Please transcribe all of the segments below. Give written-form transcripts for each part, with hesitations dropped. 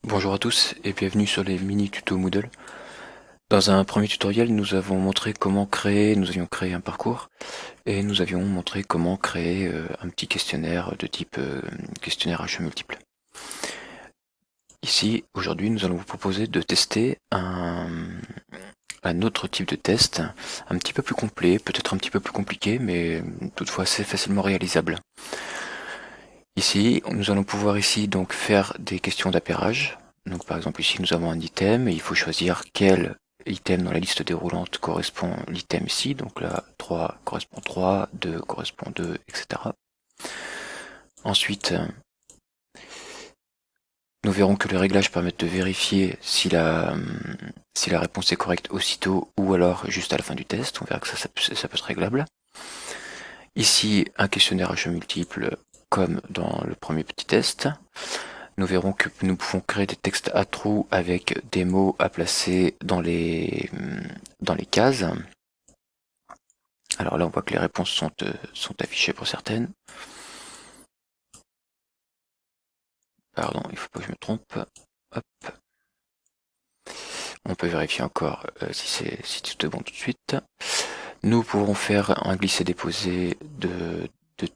Bonjour à tous et bienvenue sur les mini tutos Moodle. Dans un premier tutoriel, nous avions créé un parcours et nous avions montré comment créer un petit questionnaire de type questionnaire à choix multiples. Ici, aujourd'hui, nous allons vous proposer de tester un autre type de test, un petit peu plus complet, peut-être un petit peu plus compliqué, mais toutefois assez facilement réalisable. Ici, nous allons pouvoir ici donc faire des questions d'appairage. Donc par exemple ici nous avons un item et il faut choisir quel item dans la liste déroulante correspond l'item ici. Donc là 3 correspond 3, 2 correspond 2, etc. Ensuite, nous verrons que les réglages permettent de vérifier si la réponse est correcte aussitôt ou alors juste à la fin du test. On verra que ça peut être réglable. Ici, un questionnaire à choix multiples comme dans le premier petit test. Nous verrons que nous pouvons créer des textes à trous avec des mots à placer dans les cases. Alors là, on voit que les réponses sont affichées pour certaines. Pardon, il ne faut pas que je me trompe. Hop. On peut vérifier encore si tout est bon tout de suite. Nous pourrons faire un glisser-déposer de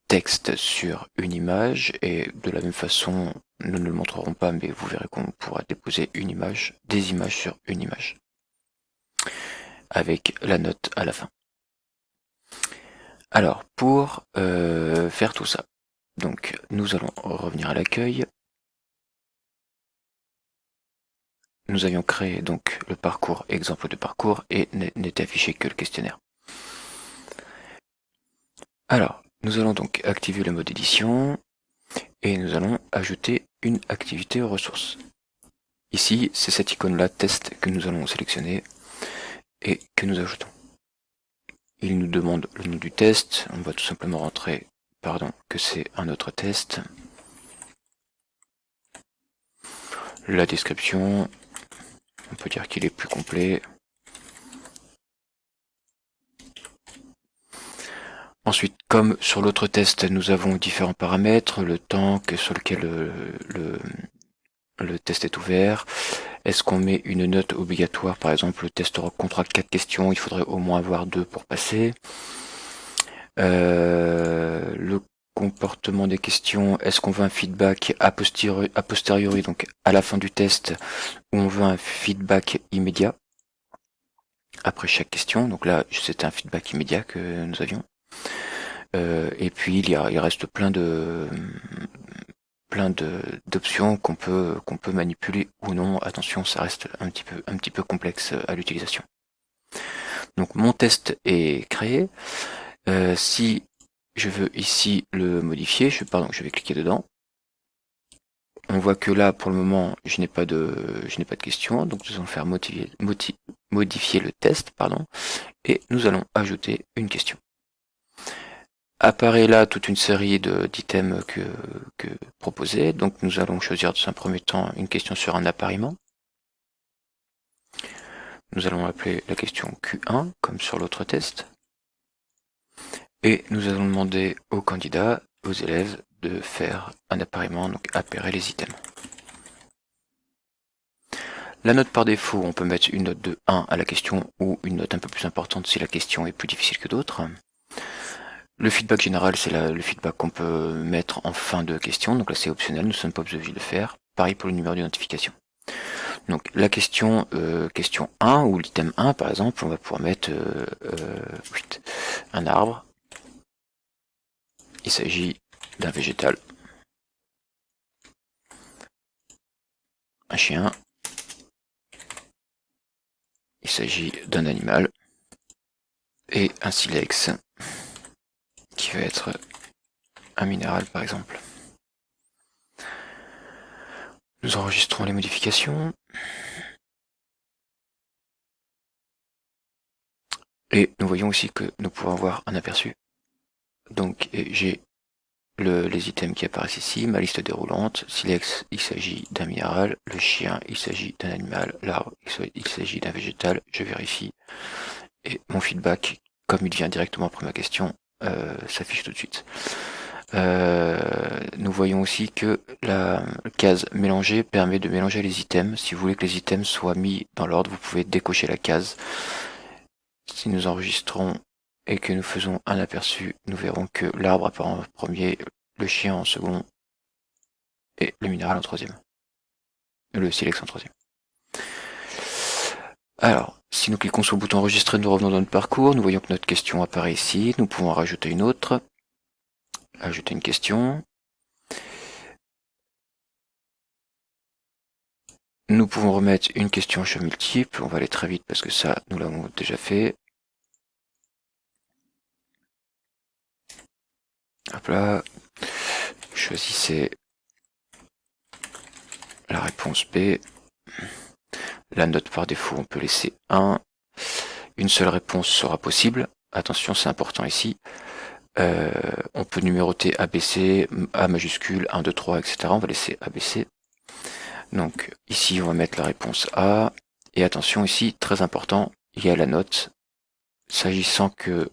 texte sur une image et de la même façon, nous ne le montrerons pas, mais vous verrez qu'on pourra déposer des images sur une image avec la note à la fin. Alors, pour faire tout ça, donc nous allons revenir à l'accueil. Nous avions créé donc le parcours, exemple de parcours, et n'est affiché que le questionnaire. Alors, nous allons donc activer le mode édition, et nous allons ajouter une activité aux ressources. Ici, c'est cette icône-là, test, que nous allons sélectionner, et que nous ajoutons. Il nous demande le nom du test, on va tout simplement rentrer, que c'est un autre test. La description, on peut dire qu'il est plus complet. Ensuite, comme sur l'autre test, nous avons différents paramètres, le temps sur lequel le test est ouvert. Est-ce qu'on met une note obligatoire? Par exemple, le test comptera 4 questions, il faudrait au moins avoir 2 pour passer. Le comportement des questions, est-ce qu'on veut un feedback a posteriori, donc à la fin du test, ou on veut un feedback immédiat après chaque question? Donc là, c'était un feedback immédiat que nous avions. Et puis il reste plein d'options qu'on peut manipuler ou non. Attention, ça reste un petit peu complexe à l'utilisation. Donc mon test est créé. Si je veux ici le modifier, je vais cliquer dedans. On voit que là, pour le moment, je n'ai pas de question, donc nous allons faire modifier le test, et nous allons ajouter une question. Apparaît là toute une série d'items que proposés. Donc nous allons choisir dans un premier temps une question sur un appariement. Nous allons appeler la question Q1, comme sur l'autre test. Et nous allons demander aux candidats, aux élèves, de faire un appariement, donc appairer les items. La note par défaut, on peut mettre une note de 1 à la question ou une note un peu plus importante si la question est plus difficile que d'autres. Le feedback général, c'est le feedback qu'on peut mettre en fin de question, donc là c'est optionnel, nous ne sommes pas obligés de le faire. Pareil pour le numéro d'identification. Donc la question 1 ou l'item 1 par exemple, on va pouvoir mettre un arbre. Il s'agit d'un végétal. Un chien. Il s'agit d'un animal. Et un silex, qui va être un minéral par exemple. Nous enregistrons les modifications. Et nous voyons aussi que nous pouvons avoir un aperçu. Donc j'ai les items qui apparaissent ici, ma liste déroulante, silex, il s'agit d'un minéral, le chien, il s'agit d'un animal, l'arbre, il s'agit d'un végétal, je vérifie, et mon feedback, comme il vient directement après ma question, s'affiche tout de suite. Nous voyons aussi que la case mélanger permet de mélanger les items. Si vous voulez que les items soient mis dans l'ordre, vous pouvez décocher la case. Si nous enregistrons et que nous faisons un aperçu, nous verrons que l'arbre apparaît en premier, le chien en second et le minéral en troisième. Le silex en troisième. Alors, si nous cliquons sur le bouton enregistrer, nous revenons dans notre parcours. Nous voyons que notre question apparaît ici. Nous pouvons en rajouter une autre. Ajouter une question. Nous pouvons remettre une question en choix multiple. On va aller très vite parce que ça, nous l'avons déjà fait. Hop là. Choisissez la réponse B. La note par défaut, on peut laisser 1. Une seule réponse sera possible. Attention, c'est important ici. On peut numéroter ABC, A majuscule, 1, 2, 3, etc. On va laisser ABC. Donc ici, on va mettre la réponse A. Et attention, ici, très important, il y a la note. S'agissant que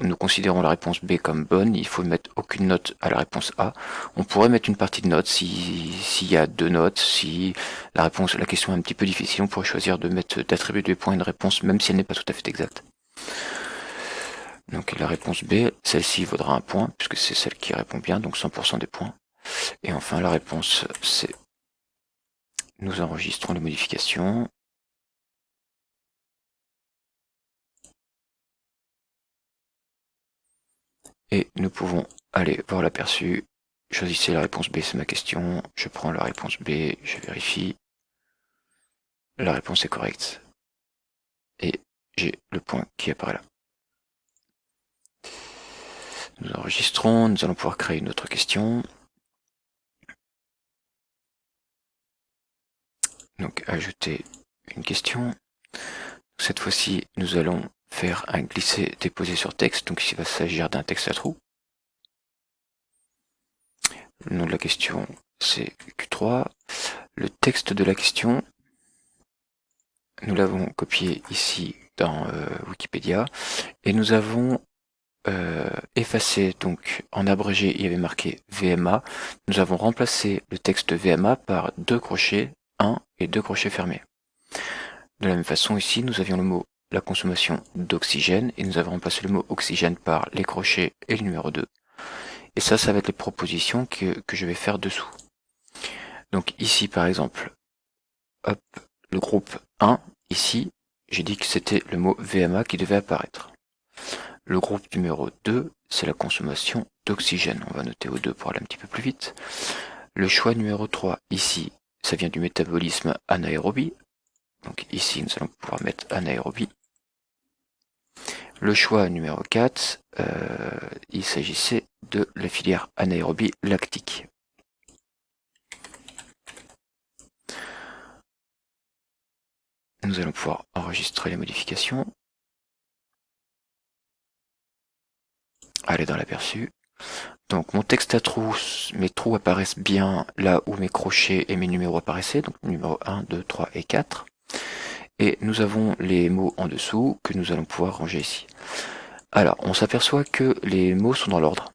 nous considérons la réponse B comme bonne, il faut mettre aucune note à la réponse A. On pourrait mettre une partie de note s'il y a 2 notes, si la question est un petit peu difficile, on pourrait choisir d'attribuer 2 points à une réponse même si elle n'est pas tout à fait exacte. Donc la réponse B, celle-ci vaudra 1 point, puisque c'est celle qui répond bien, donc 100% des points. Et enfin la réponse C. Nous enregistrons les modifications. Et nous pouvons aller voir l'aperçu. Choisissez la réponse B, c'est ma question. Je prends la réponse B, je vérifie. La réponse est correcte. Et j'ai le point qui apparaît là. Nous enregistrons, nous allons pouvoir créer une autre question. Donc ajouter une question. Cette fois-ci, nous allons faire un glisser-déposer sur texte. Donc ici, il va s'agir d'un texte à trous. Le nom de la question, c'est Q3. Le texte de la question, nous l'avons copié ici dans Wikipédia. Et nous avons effacé, donc en abrégé, il y avait marqué VMA. Nous avons remplacé le texte VMA par 2 crochets, 1 et 2 crochets fermés. De la même façon, ici, nous avions le mot la consommation d'oxygène, et nous avons remplacé le mot oxygène par les crochets et le numéro 2. Et ça va être les propositions que je vais faire dessous. Donc ici, par exemple, hop, le groupe 1, ici, j'ai dit que c'était le mot VMA qui devait apparaître. Le groupe numéro 2, c'est la consommation d'oxygène. On va noter O2 pour aller un petit peu plus vite. Le choix numéro 3, ici, ça vient du métabolisme anaérobie. Donc ici, nous allons pouvoir mettre anaérobie. Le choix numéro 4, il s'agissait de la filière anaérobie lactique. Nous allons pouvoir enregistrer les modifications. Aller dans l'aperçu. Donc mon texte à trous, mes trous apparaissent bien là où mes crochets et mes numéros apparaissaient, donc numéro 1, 2, 3 et 4. Et nous avons les mots en dessous que nous allons pouvoir ranger ici. Alors, on s'aperçoit que les mots sont dans l'ordre.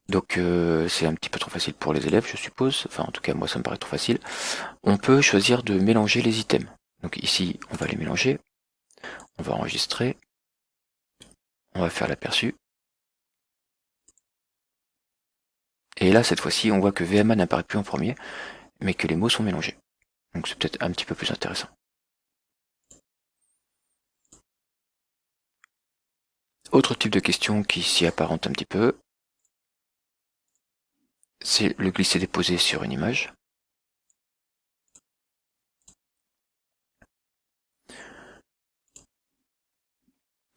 Donc c'est un petit peu trop facile pour les élèves, je suppose. Enfin, en tout cas, moi, ça me paraît trop facile. On peut choisir de mélanger les items. Donc ici, on va les mélanger. On va enregistrer. On va faire l'aperçu. Et là, cette fois-ci, on voit que VMA n'apparaît plus en premier, mais que les mots sont mélangés. Donc c'est peut-être un petit peu plus intéressant. Autre type de question qui s'y apparente un petit peu, c'est le glisser-déposer sur une image.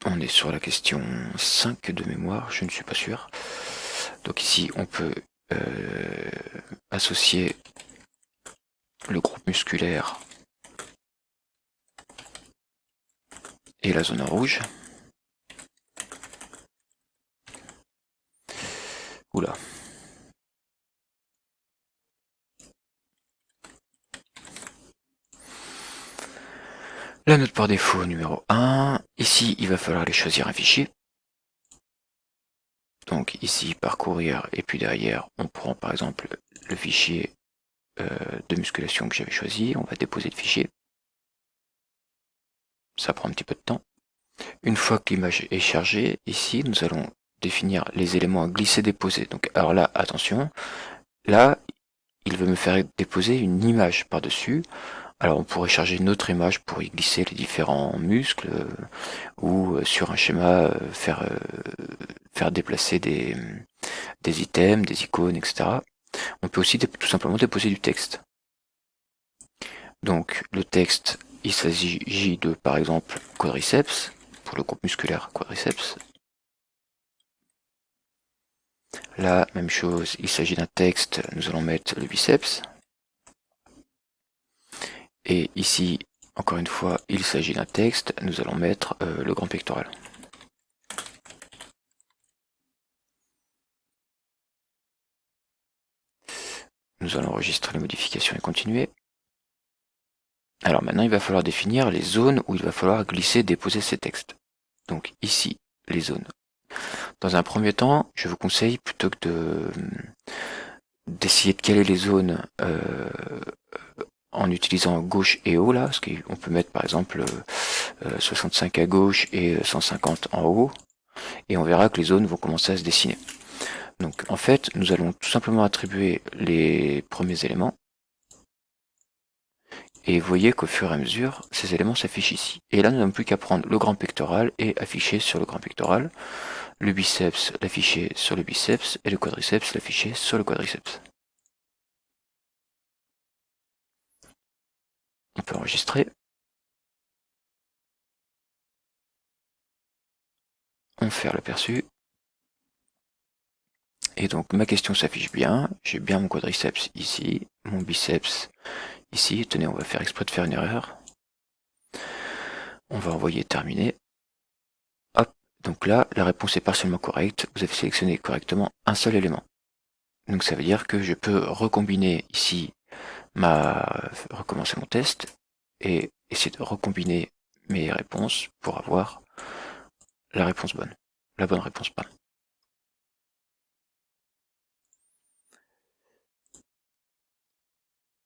On est sur la question 5 de mémoire, je ne suis pas sûr. Donc ici, on peut associer le groupe musculaire et la zone en rouge. Oula. La note par défaut numéro 1. Ici, il va falloir aller choisir un fichier. Donc ici, parcourir, et puis derrière, on prend par exemple le fichier de musculation que j'avais choisi, on va déposer le fichier. Ça prend un petit peu de temps. Une fois que l'image est chargée, ici, nous allons définir les éléments à glisser-déposer. Donc, alors là, attention, là, il veut me faire déposer une image par-dessus. Alors, on pourrait charger une autre image pour y glisser les différents muscles, ou sur un schéma, faire déplacer des items, des icônes, etc. On peut aussi tout simplement déposer du texte. Donc, le texte, il s'agit de, par exemple, quadriceps, pour le groupe musculaire quadriceps. Là, même chose, il s'agit d'un texte, nous allons mettre le biceps. Et ici, encore une fois, il s'agit d'un texte, nous allons mettre le grand pectoral. Nous allons enregistrer les modifications et continuer. Alors maintenant, il va falloir définir les zones où il va falloir glisser, déposer ces textes. Donc ici, les zones. Dans un premier temps, je vous conseille, plutôt que d'essayer de caler les zones en utilisant gauche et haut, là, parce qu'on peut mettre par exemple 65 à gauche et 150 en haut, et on verra que les zones vont commencer à se dessiner. Donc en fait, nous allons tout simplement attribuer les premiers éléments, et vous voyez qu'au fur et à mesure, ces éléments s'affichent ici. Et là, nous n'avons plus qu'à prendre le grand pectoral et afficher sur le grand pectoral, le biceps l'afficher sur le biceps, et le quadriceps l'afficher sur le quadriceps. On peut enregistrer. On fait l'aperçu. Et donc ma question s'affiche bien, j'ai bien mon quadriceps ici, mon biceps ici. Tenez, on va faire exprès de faire une erreur. On va envoyer terminer. Hop, donc là, la réponse est partiellement correcte. Vous avez sélectionné correctement un seul élément. Donc ça veut dire que je peux recombiner ici, recommencer mon test, et essayer de recombiner mes réponses pour avoir la réponse bonne. La bonne réponse bonne.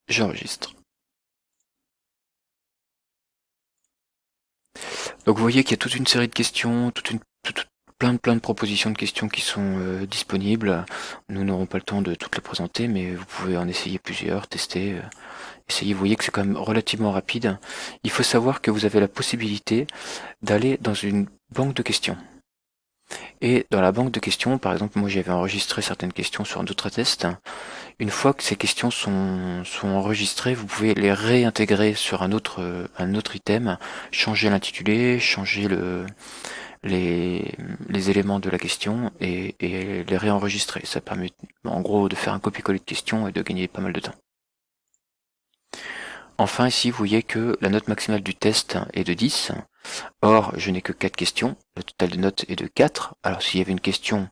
J'enregistre. Donc vous voyez qu'il y a toute une série de questions, plein de propositions de questions qui sont disponibles. Nous n'aurons pas le temps de toutes les présenter, mais vous pouvez en essayer plusieurs, tester, essayer. Vous voyez que c'est quand même relativement rapide. Il faut savoir que vous avez la possibilité d'aller dans une banque de questions. Et dans la banque de questions, par exemple, moi j'avais enregistré certaines questions sur d'autres tests. Une fois que ces questions sont enregistrées, vous pouvez les réintégrer sur un autre item, changer l'intitulé, changer les éléments de la question et les réenregistrer. Ça permet en gros de faire un copier-coller de questions et de gagner pas mal de temps. Enfin ici vous voyez que la note maximale du test est de 10. Or je n'ai que 4 questions, le total de notes est de 4. Alors s'il y avait une question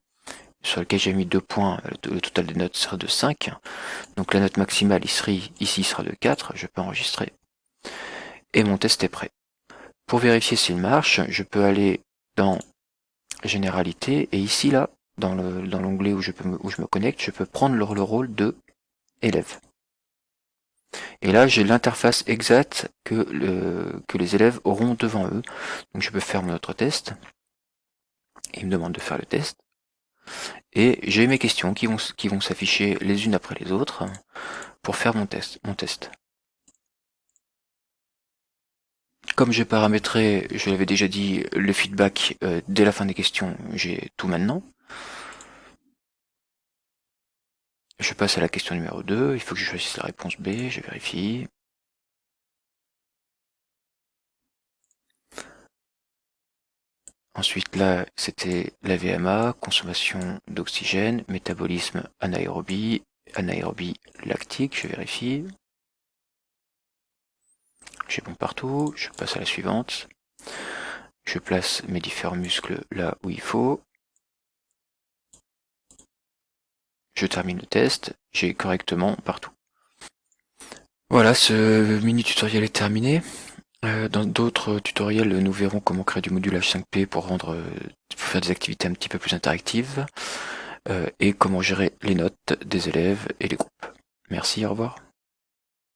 sur laquelle j'ai mis 2 points, le total des notes serait de 5. Donc la note maximale ici sera de 4, je peux enregistrer. Et mon test est prêt. Pour vérifier s'il marche, je peux aller dans Généralité, et ici là, dans l'onglet où je me connecte, je peux prendre le rôle de élève. Et là, j'ai l'interface exacte que les élèves auront devant eux. Donc je peux faire mon autre test. Il me demande de faire le test. Et j'ai mes questions qui vont s'afficher les unes après les autres pour faire mon test. Comme j'ai paramétré, je l'avais déjà dit, le feedback dès la fin des questions, j'ai tout maintenant. Je passe à la question numéro 2, il faut que je choisisse la réponse B, je vérifie. Ensuite là, c'était la VMA, consommation d'oxygène, métabolisme anaérobie lactique, je vérifie. J'ai bon partout, je passe à la suivante. Je place mes différents muscles là où il faut. Je termine le test, j'ai correctement partout. Voilà, ce mini tutoriel est terminé. Dans d'autres tutoriels, nous verrons comment créer du module H5P pour faire des activités un petit peu plus interactives et comment gérer les notes des élèves et les groupes. Merci, au revoir.